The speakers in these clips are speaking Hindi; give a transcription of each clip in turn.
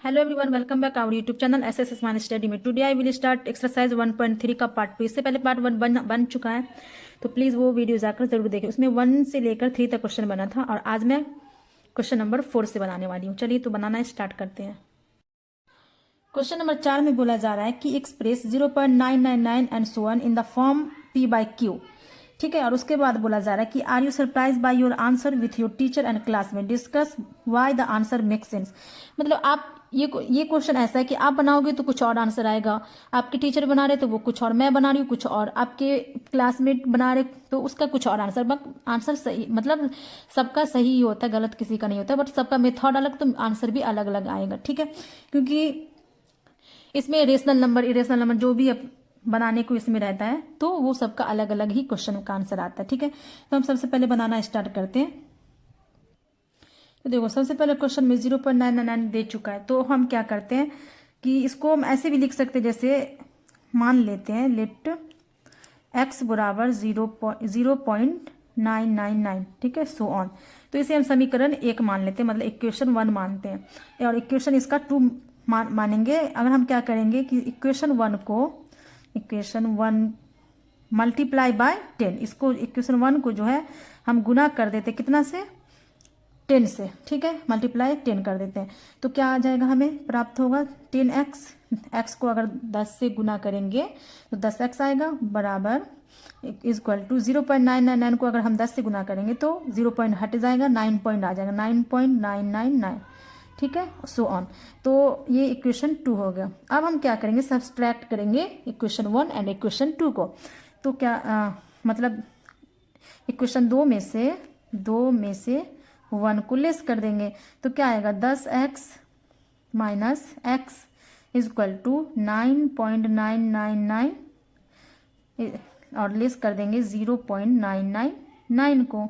Hello everyone, welcome back our YouTube channel SS Smile Study में। Today I will start exercise 1.3 का पार्ट 2। इससे पहले पार्ट 1 बन चुका है, तो प्लीज़ वो वीडियो जाकर जरूर देखें। उसमें 1 से लेकर 3 तक क्वेश्चन बना था और आज मैं क्वेश्चन नंबर 4 से बनाने वाली हूँ। चलिए तो बनाना स्टार्ट करते हैं। क्वेश्चन नंबर 4 में बोला जा रहा है कि express 0.999 and so on in the form P by Q। ठीक है, और उसके बाद बोला जा रहा है कि are you surprise by your answer with your teacher and classmate, discuss why the answer make sense. मतलब आप ये क्वेश्चन ऐसा है कि आप बनाओगे तो कुछ और आंसर आएगा, आपके टीचर बना रहे तो वो कुछ और, मैं बना रही हूँ कुछ और, आपके क्लासमेट बना रहे तो उसका कुछ और आंसर। बट आंसर सही, मतलब सबका सही ही होता है, गलत किसी का नहीं होता, बट सबका मेथड अलग तो आंसर भी अलग अलग आएगा। ठीक है, क्योंकि इसमें रेशनल नंबर, इरेशनल नंबर जो भी बनाने को इसमें रहता है तो वो सबका अलग अलग ही क्वेश्चन का आंसर आता है। ठीक है, तो हम सबसे पहले बनाना स्टार्ट करते हैं। तो देखो, सबसे पहले क्वेश्चन में 0.999 दे चुका है, तो हम क्या करते हैं कि इसको हम ऐसे भी लिख सकते हैं, जैसे मान लेते हैं लेट x बराबर 0.999। ठीक है, सो ऑन। तो इसे हम समीकरण 1 मान लेते हैं, मतलब इक्वेशन 1 मानते हैं, और इक्वेशन इसका 2 मानेंगे। अगर हम क्या करेंगे कि इक्वेशन 1 मल्टीप्लाई बाय 10, इसको इक्वेशन 1 को जो है हम गुना कर देते कितना से, 10 से। ठीक है, मल्टीप्लाई 10 कर देते हैं, तो क्या आ जाएगा, हमें प्राप्त होगा 10x। x को अगर 10 से गुना करेंगे तो 10x आएगा, बराबर इक्वल टू 0.999 को अगर हम 10 से गुना करेंगे तो 0 पॉइंट हट जाएगा, 9 पॉइंट आ जाएगा, 9.999। ठीक है, सो ऑन। तो ये इक्वेशन 2 हो गया। अब हम क्या करेंगे, सब्सट्रैक्ट करेंगे इक्वेशन 1 एंड इक्वेशन 2 को। तो क्या मतलब इक्वेशन 2 में से 1 को लेस कर देंगे, तो क्या आएगा, 10x minus x is equal to 9.999 और लेस कर देंगे 0.999 को।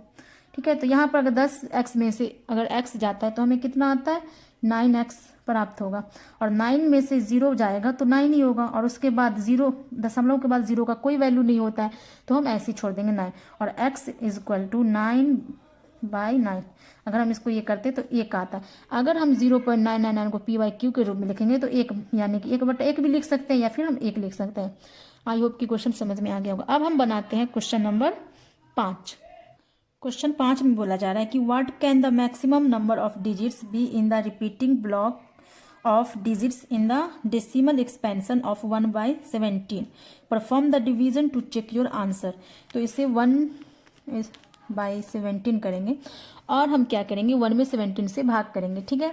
ठीक है, तो यहाँ पर अगर 10x में से अगर x जाता है तो हमें कितना आता है, 9x प्राप्त होगा, और 9 में से 0 जाएगा तो 9 ही होगा, और उसके बाद 0 दशमलव के बाद 0 का कोई वैल्यू नहीं होता है, तो हम ऐसे ही छोड़ देंगे 9, और x इज इक्वल टू 9/9। अगर हम इसको ये करते तो 1 आता है। अगर हम 0.999 को P by Q के रूप में लिखेंगे तो 1 यानी कि 1/1 भी लिख सकते हैं, या फिर हम 1 लिख सकते हैं। आई होप कि क्वेश्चन समझ में आ गया होगा। अब हम बनाते हैं क्वेश्चन नंबर 5। क्वेश्चन 5 में बोला जा रहा है कि what can the maximum number of digits be in the repeating block of digits in the decimal expansion of 1/17। Perform the division to check your answer. तो इसे 1/17 करेंगे, और हम क्या करेंगे, 1 में 17 से भाग करेंगे। ठीक है,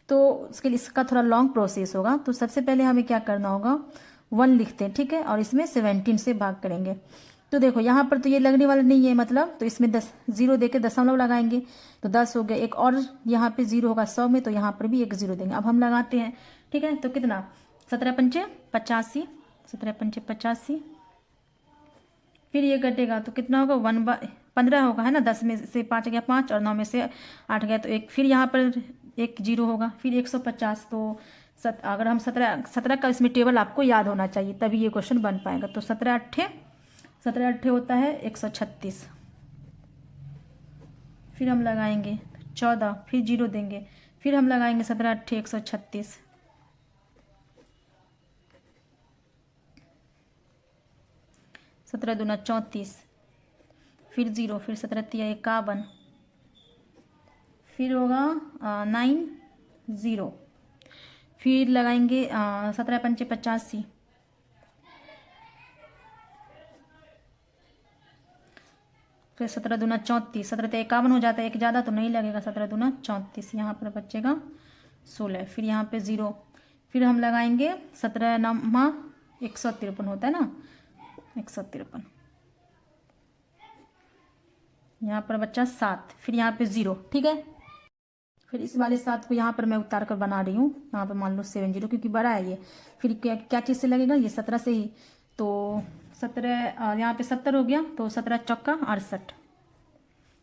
तो उसके लिए इसका थोड़ा लॉन्ग प्रोसेस होगा। तो सबसे पहले हमें क्या करना होगा, 1 लिखते हैं। ठीक है, और इसमें 17 से भाग करेंगे। तो देखो यहाँ पर तो ये लगने वाला नहीं है, मतलब तो इसमें 10 0 देके दशमलव लगाएंगे तो 10 हो गया। एक और यहाँ पे 0 होगा 100 में, तो यहाँ पर भी एक 0 देंगे। अब हम लगाते हैं। ठीक है, तो कितना, 17 पंचे 85, 17 पंचे 85, फिर ये कटेगा तो कितना होगा, 15 होगा, है ना। 10 में से 5 गया 5, और 9 में से 8 गया तो 1, फिर यहाँ पर एक 0 होगा, फिर 150। तो अगर हम 17 का इसमें टेबल आपको याद होना चाहिए, तभी ये क्वेश्चन बन पाएगा। तो 17 अट्ठे होता है 136, फिर हम लगाएंगे 14, फिर 0 देंगे, फिर हम लगाएंगे 17 अट्ठे 136, 17 दूना 34, फिर 0, फिर 17 तिया 51, फिर होगा 90, फिर लगाएंगे 17 पंचे 85, फिर 17 दूना 34, 17 तो 51 हो जाता है, एक ज़्यादा तो नहीं लगेगा, 17 दूना 34, यहाँ पर बचेगा 16, फिर यहाँ पे 0, फिर हम लगाएंगे 17 नमा 153 होता है ना, 153, यहाँ पर बच्चा 7, फिर यहाँ पे 0। ठीक है, फिर इस वाले 7 को यहाँ पर मैं उतार कर बना रही हूँ, यहाँ पर मान लो 70 क्योंकि बड़ा है ये। फिर क्या क्या चीज़ से लगेगा, ये 17 से ही, तो 17 यहाँ पे 70 हो गया, तो 17 चौका 68,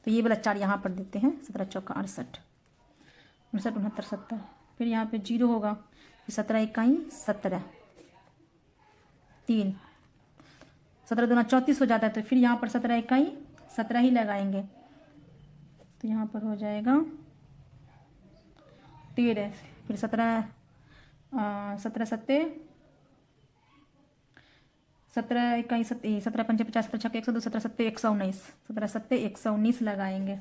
तो ये वाला 4 यहाँ पर देते हैं, 17 चौका 68, 69, 69, 70, फिर यहाँ पे 0 होगा, फिर 17 इकाई 17, 3, 17 दूना 34 हो जाता है, तो फिर यहाँ पर 17 इकाई 17 ही लगाएंगे, तो यहाँ पर हो जाएगा 13, फिर 17 17 सत्ते 17 इक्कीस 17 पंचे 50 17 छक्के 102 17 सत्ते 119 17 सत्ते 119 लगाएंगे।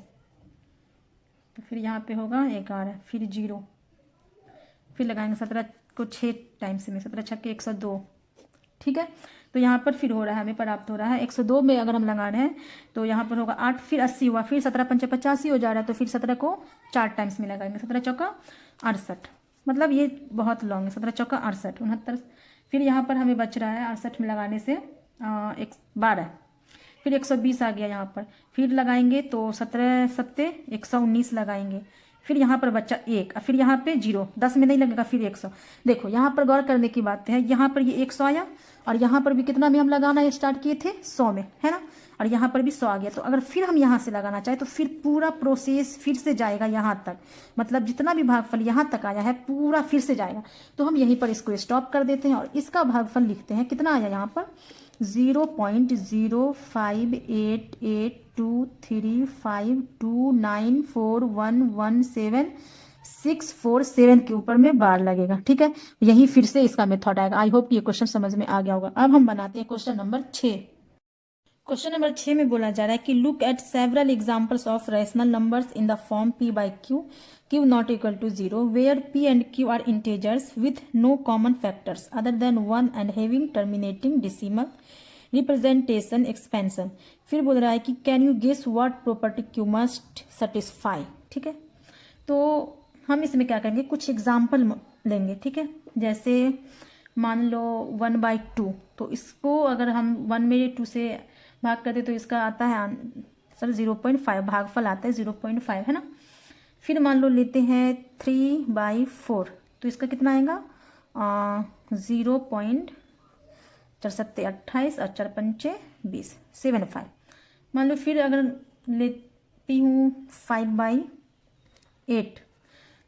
तो फिर यहाँ पे होगा 11 फिर 0 फिर लगाएंगे 17 को 6 टाइम्स में 17 छक्के 102। ठीक है, तो यहाँ पर फिर हो रहा है हमें प्राप्त हो रहा है 102 में अगर हम लगा रहे हैं तो यहाँ पर होगा 8 फिर 80 हुआ फिर 17 पंचे 85 हो जा रहा है। तो फिर 17 को 4 टाइम्स में लगाएंगे 17 चौका 68, मतलब ये बहुत लॉन्ग है 17 चौका 68 69। फिर यहाँ पर हमें बच रहा है 68 में लगाने से 12 फिर 120 आ गया यहाँ पर फिर लगाएंगे तो 17 सत्ते 119 लगाएंगे। फिर यहाँ पर बच्चा 1 फिर यहाँ पे 0 10 में नहीं लगेगा फिर 100। देखो यहाँ पर गौर करने की बात है, यहाँ पर ये 100 आया और यहाँ पर भी कितना में हम लगाना स्टार्ट किए थे 100 में, है ना, और यहाँ पर भी 100 आ गया। तो अगर फिर हम यहाँ से लगाना चाहे तो फिर पूरा प्रोसेस फिर से जाएगा यहाँ तक, मतलब जितना भी भागफल यहाँ तक आया है पूरा फिर से जाएगा। तो हम यहीं पर इसको स्टॉप कर देते हैं और इसका भागफल लिखते हैं। कितना आया यहाँ पर 0.05882394117 के ऊपर में बार लगेगा। ठीक है, यही फिर से इसका मेथड आएगा। आई होप ये क्वेश्चन समझ में आ गया होगा। अब हम बनाते हैं क्वेश्चन नंबर 6। क्वेश्चन नंबर 6 में बोला जा रहा है कि look at several examples of rational numbers in the form p by q not equal to 0 where p and q are integers with no common factors other than 1 and having terminating decimal representation expansion. फिर बोल रहा है कि can you guess what property q must satisfy. ठीक है, तो हम इसमें क्या करेंगे कुछ एग्जाम्पल लेंगे। ठीक है, जैसे मान लो 1/2, तो इसको अगर हम 1 में 2 से भाग करते तो इसका आता है आंसर 0.5, भागफल आता है 0.5, है ना। फिर मान लो लेते हैं 3/4, तो इसका कितना आएगा 0.4 और 4 पंचे 20 75। मान लो फिर अगर लेती हूँ 5/8,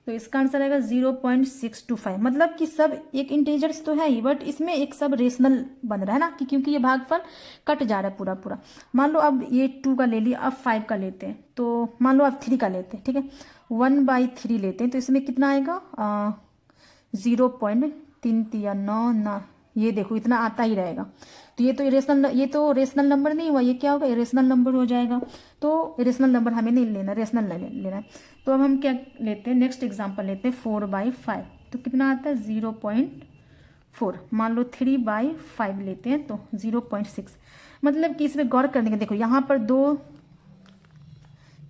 तो इसका आंसर आएगा 0.625। मतलब कि सब एक इंटीजर्स तो है ही बट इसमें एक सब रेशनल बन रहा है ना, कि क्योंकि ये भागफल कट जा रहा है पूरा पूरा। मान लो अब ये 2 का ले लिया, अब 5 का लेते हैं, तो मान लो अब 3 का लेते हैं। ठीक है, 1/3 लेते हैं, तो इसमें कितना आएगा 0.339, ये देखो इतना आता ही रहेगा। तो ये तो रेशनल नंबर नहीं हुआ, ये क्या होगा इरेशनल नंबर हो जाएगा। तो इरेशनल नंबर हमें नहीं लेना, रेशनल लेना है। तो अब हम क्या लेते हैं नेक्स्ट एग्जांपल लेते हैं 4/5, तो कितना आता है 0.4। मान लो 3/5 लेते हैं तो 0.6। मतलब कि इसमें गौर करने का देखो यहाँ पर 2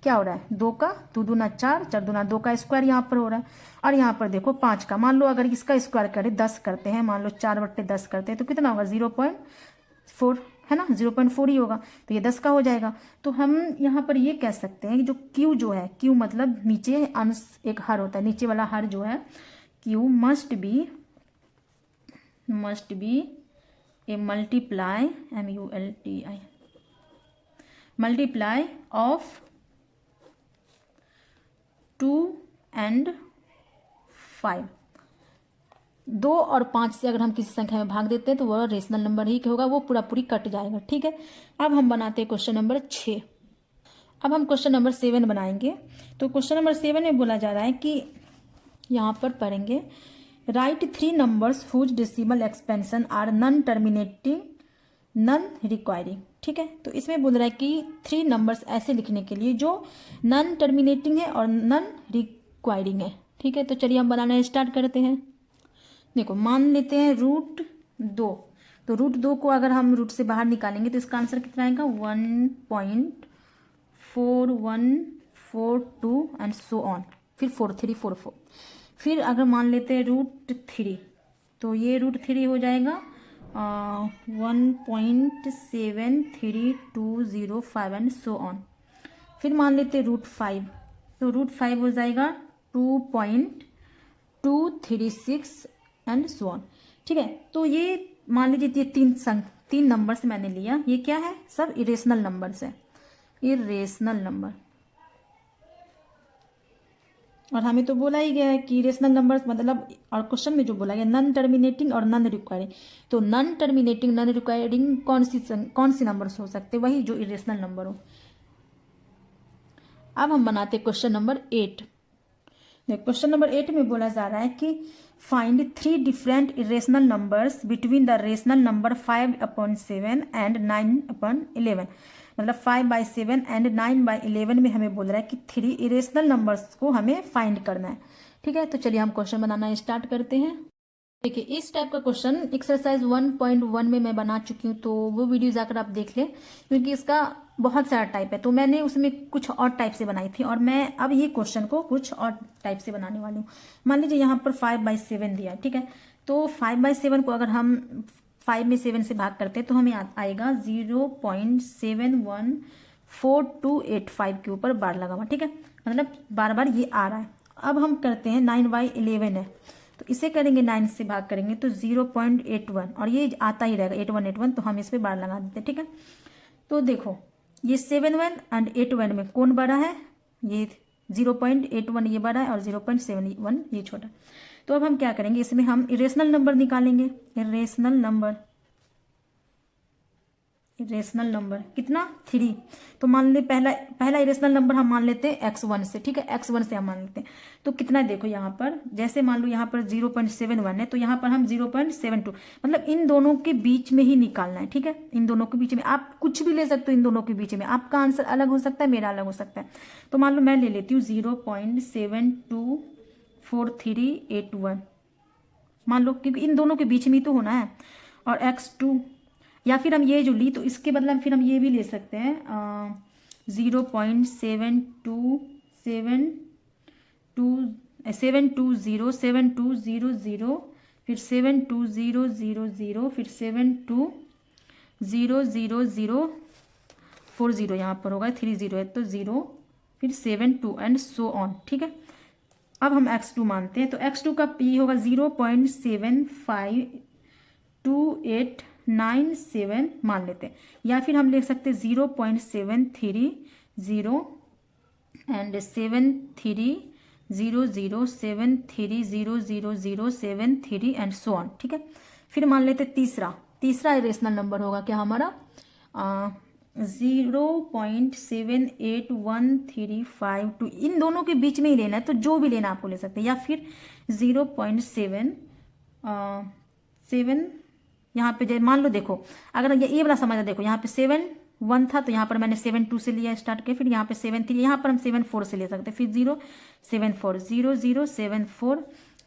क्या हो रहा है 2 का 2 दूना 4 4 दूना 2 का स्क्वायर यहाँ पर हो रहा है, और यहाँ पर देखो 5 का। मान लो अगर इसका स्क्वायर करें 10 करते हैं, मान लो 4/10 करते हैं तो कितना होगा 0.4, है ना, 0.4 ही होगा। तो ये 10 का हो जाएगा। तो हम यहाँ पर ये कह सकते हैं कि जो Q जो है, Q मतलब नीचे अंश एक हर होता है, नीचे वाला हर जो है Q must be A multiply multiply of 2 and 5। 2 और 5 से अगर हम किसी संख्या में भाग देते हैं तो वह रेशनल नंबर ही होगा, वो पूरा पूरी कट जाएगा। ठीक है, अब हम बनाते हैं क्वेश्चन नंबर 6। अब हम क्वेश्चन नंबर 7 बनाएंगे। तो क्वेश्चन नंबर 7 में बोला जा रहा है कि यहाँ पर पढ़ेंगे write 3 numbers whose decimal expansion are non terminating non recurring. ठीक है, तो इसमें बोल रहा है कि 3 नंबर्स ऐसे लिखने के लिए जो नॉन टर्मिनेटिंग है और नॉन रिक्वायरिंग है। ठीक है, तो चलिए हम बनाना स्टार्ट करते हैं। देखो मान लेते हैं √2, तो √2 को अगर हम रूट से बाहर निकालेंगे तो इसका आंसर कितना आएगा 1.4142 एंड सो ऑन, फिर 4344। फिर अगर मान लेते हैं √3, तो ये √3 हो जाएगा 1.73205 एंड सो ऑन। फिर मान लेते हैं √5, तो √5 हो जाएगा 2.236 एंड सो ऑन। ठीक है, तो ये मान लीजिए ये 3 नंबर्स मैंने लिया, ये क्या है सब इरेशनल नंबर्स है, इरेशनल नंबर। और हमें तो बोला ही गया है कि इरेशनल नंबर्स मतलब, और क्वेश्चन में जो बोला गया नॉन टर्मिनेटिंग और नॉन रिक्वायरिंग, तो नॉन टर्मिनेटिंग नॉन रिक्वायरिंग कौन सी नंबर्स हो सकते हैं, वही जो इरेशनल नंबर हो। अब हम बनाते क्वेश्चन नंबर 8। देखो क्वेश्चन नंबर 8 में बोला जा रहा है कि find 3 different irrational numbers between the rational number 5/7 and 9/11। मतलब 5/7 एंड 9/11 में हमें बोल रहा है कि 3 इरेशनल नंबर्स को हमें फाइंड करना है। ठीक है, तो चलिए हम क्वेश्चन बनाना स्टार्ट करते हैं। देखिए इस टाइप का क्वेश्चन एक्सरसाइज 1.1 में मैं बना चुकी हूँ, तो वो वीडियो जाकर आप देख लें, क्योंकि इसका बहुत सारा टाइप है। तो मैंने उसमें कुछ और टाइप से बनाई थी और मैं अब ये क्वेश्चन को कुछ और टाइप से बनाने वाली हूँ। मान लीजिए यहाँ पर 5/7 दिया है, ठीक है। तो 5/7 को अगर हम 5 में 7 से भाग करते हैं तो हमें आएगा 0.714285 के ऊपर बार लगा हुआ, ठीक है। मतलब बार बार ये आ रहा है। अब हम करते हैं 9/11 है, तो इसे करेंगे 9 से भाग करेंगे तो 0.81, और ये आता ही रहेगा 8181, तो हम इस पर बार लगा देते हैं, ठीक है। तो देखो ये 7/1 एंड 8/1 में कौन बड़ा है, ये 0.81 ये बड़ा है और 0.71 ये छोटा। तो अब हम क्या करेंगे, इसमें हम इरेशनल नंबर निकालेंगे। इरेशनल नंबर कितना 3। तो मान ले पहला इरेशनल नंबर हम मान लेते हैं x1 से, ठीक है। x1 से हम मान लेते हैं तो कितना है, देखो यहाँ पर जैसे मान लो यहाँ पर 0.71 है, तो यहाँ पर हम 0.72, मतलब इन दोनों के बीच में ही निकालना है, ठीक है। इन दोनों के बीच में आप कुछ भी ले सकते हो, इन दोनों के बीच में आपका आंसर अलग हो सकता है, मेरा अलग हो सकता है। तो मान लो मैं ले लेती हूँ 0.724381, मान लो, क्योंकि इन दोनों के बीच में ही तो होना है। और x2, या फिर हम ये जो ली तो इसके बदले फिर हम ये भी ले सकते हैं 0.7200, फिर 720000, फिर 720040, यहाँ पर होगा 30 है तो 0, फिर 72 एंड सो ऑन, ठीक है। अब हम x2 मानते हैं, तो x2 का p होगा 0.752897 मान लेते हैं, या फिर हम ले सकते हैं 0.730 एंड 7300730073 एंड सो ऑन, ठीक है। फिर मान लेते हैं तीसरा इरेशनल नंबर होगा क्या हमारा 0.781352। इन दोनों के बीच में ही लेना है, तो जो भी लेना आपको ले सकते हैं, या फिर 0.7 यहाँ पे मान लो, देखो अगर ये वाला समझ, देखो यहाँ पे 7/1 था, तो यहाँ पर मैंने 7/2 से लिया स्टार्ट किया, फिर यहाँ पे 7/3, यहाँ पर हम 7/4 से ले सकते हैं, फिर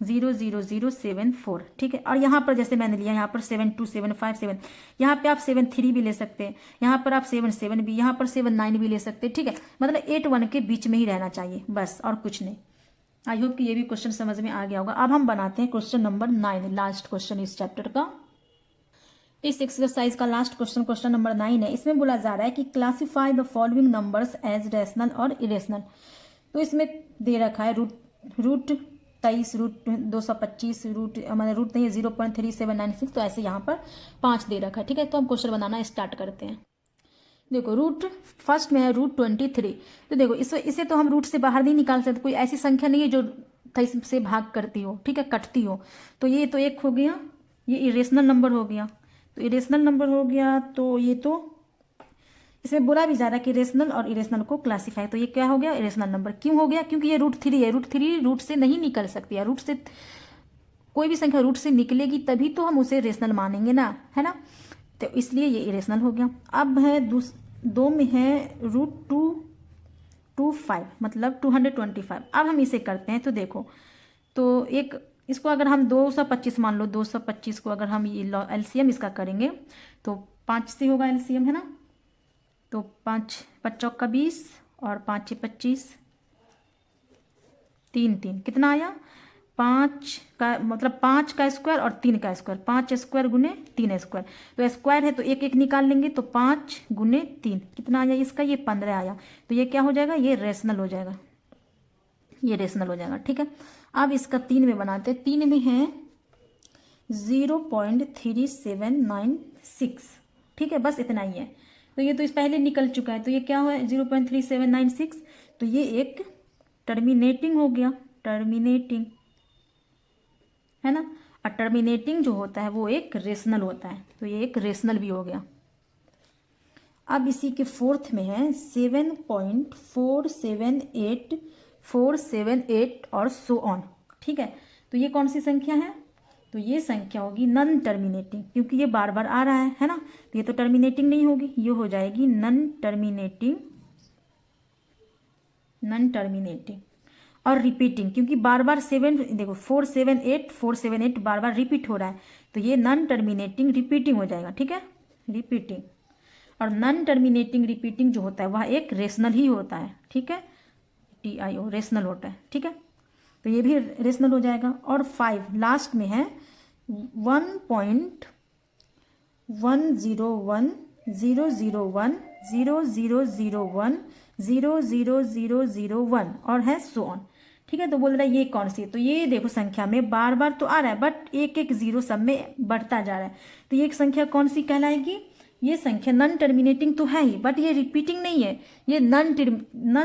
0.74 ठीक है। और यहाँ पर जैसे मैंने लिया, यहाँ पर 7/2 7/5 यहाँ पे आप 7/3 भी ले सकते हैं, यहाँ पर आप 7/7 भी, यहाँ पर 7/9 भी ले सकते हैं, ठीक है। मतलब 8/1 के बीच में ही रहना चाहिए, बस और कुछ नहीं। आई होप कि ये भी क्वेश्चन समझ में आ गया होगा। अब हम बनाते हैं क्वेश्चन नंबर 9, लास्ट क्वेश्चन इस चैप्टर का। इस एक्सरसाइज का लास्ट क्वेश्चन नंबर 9 है। इसमें बोला जा रहा है कि classify the following numbers as rational और इरेशनल। तो इसमें दे रखा है रूट 23, रूट 225, रूट नहीं है 0.3796, तो ऐसे यहाँ पर 5 दे रखा है, ठीक है। तो हम क्वेश्चन बनाना स्टार्ट करते हैं। देखो रूट फर्स्ट में है रूट 23, तो देखो इसे तो हम रूट से बाहर नहीं निकाल सकते, कोई ऐसी संख्या नहीं है जो 23 से भाग करती हो, ठीक है, कटती हो। तो ये तो एक हो गया, ये इरेशनल नंबर हो गया, तो इरेशनल नंबर हो गया। तो ये तो इसमें बोला भी जा रहा है कि रेशनल और इरेशनल को क्लासिफाई, तो ये क्या हो गया, इरेशनल नंबर। क्यों हो गया, क्योंकि ये रूट 3 है, रूट 3 रूट से नहीं निकल सकती है, रूट से कोई भी संख्या रूट से निकलेगी तभी तो हम उसे रेशनल मानेंगे ना, है ना। तो इसलिए ये इरेशनल हो गया। अब है 2 में है रूट 225, मतलब 225। अब हम इसे करते हैं, तो देखो, तो एक इसको अगर हम 225 मान लो, 225 को अगर हम ये एलसीएम इसका करेंगे तो 5 से होगा एलसीएम, है ना। तो 5 चौक का 20 और 5 6 25, 3 कितना आया 5 का, मतलब 5 का स्क्वायर और 3 का स्क्वायर, 5 स्क्वायर गुने 3 स्क्वायर, तो स्क्वायर है तो एक निकाल लेंगे, तो 5 गुने 3 कितना आया इसका, ये 15 आया। तो ये क्या हो जाएगा, ये रेशनल हो जाएगा, ये रेशनल हो जाएगा, ठीक है। अब इसका 3 में बनाते हैं। 3 में है 0.3796, ठीक है, बस इतना ही है। तो ये तो इस पहले निकल चुका है, तो ये क्या हुआ 0.3796, तो ये एक टर्मिनेटिंग हो गया, टर्मिनेटिंग, है ना। और टर्मिनेटिंग जो होता है वो एक रेशनल होता है, तो ये एक रेशनल भी हो गया। अब इसी के 4th में है 7.478 4, 7, 8 और सो ऑन। ठीक है, तो ये कौन सी संख्या है? तो ये संख्या होगी नॉन टर्मिनेटिंग, क्योंकि ये बार बार आ रहा है ना, तो ये तो टर्मिनेटिंग नहीं होगी, ये हो जाएगी नॉन टर्मिनेटिंग। नॉन टर्मिनेटिंग और रिपीटिंग, क्योंकि बार बार 7 देखो 4, 7, 8 4, 7, 8 बार बार रिपीट हो रहा है, तो ये नॉन टर्मिनेटिंग रिपीटिंग हो जाएगा। ठीक है, रिपीटिंग। और नॉन टर्मिनेटिंग रिपीटिंग जो होता है वह एक रेशनल ही होता है। ठीक है, TIO रेशनल होता है। ठीक है, तो ये भी रेशनल हो जाएगा। और 5 लास्ट में है 1.101001000100001 और है सो ऑन। ठीक है, तो बोल रहा है ये कौन सी है? तो ये देखो संख्या में बार बार तो आ रहा है, बट एक एक जीरो सब में बढ़ता जा रहा है, तो ये एक संख्या कौन सी कहलाएगी? ये संख्या नॉन टर्मिनेटिंग तो है ही, बट ये रिपीटिंग नहीं है, ये नॉन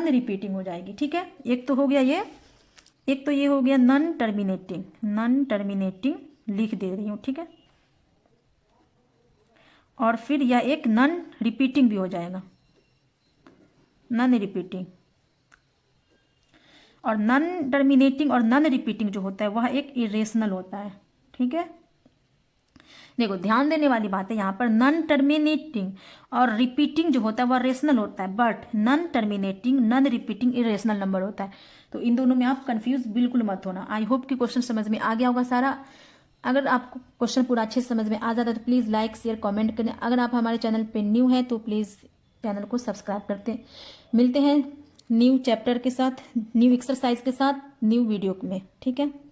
रिपीटिंग हो जाएगी। ठीक है, एक तो हो गया ये, एक तो ये हो गया नॉन टर्मिनेटिंग। नॉन टर्मिनेटिंग लिख दे रही हूँ। ठीक है, और फिर यह एक नॉन रिपीटिंग भी हो जाएगा, नॉन रिपीटिंग। और नॉन टर्मिनेटिंग और नॉन रिपीटिंग जो होता है वह एक इरेशनल होता है। ठीक है, देखो ध्यान देने वाली बात है यहाँ पर, नॉन टर्मिनेटिंग और रिपीटिंग जो होता है वह रेशनल होता है, but non terminating non repeating irrational number होता है। तो इन दोनों में आप कंफ्यूज बिल्कुल मत होना। आई होप कि क्वेश्चन समझ में आ गया होगा सारा। अगर आपको क्वेश्चन पूरा अच्छे से समझ में आ जाता है तो प्लीज़ लाइक शेयर कमेंट करें। अगर आप हमारे चैनल पे न्यू हैं तो प्लीज़ चैनल को सब्सक्राइब करते। मिलते हैं न्यू चैप्टर के साथ, न्यू एक्सरसाइज के साथ, न्यू वीडियो में। ठीक है।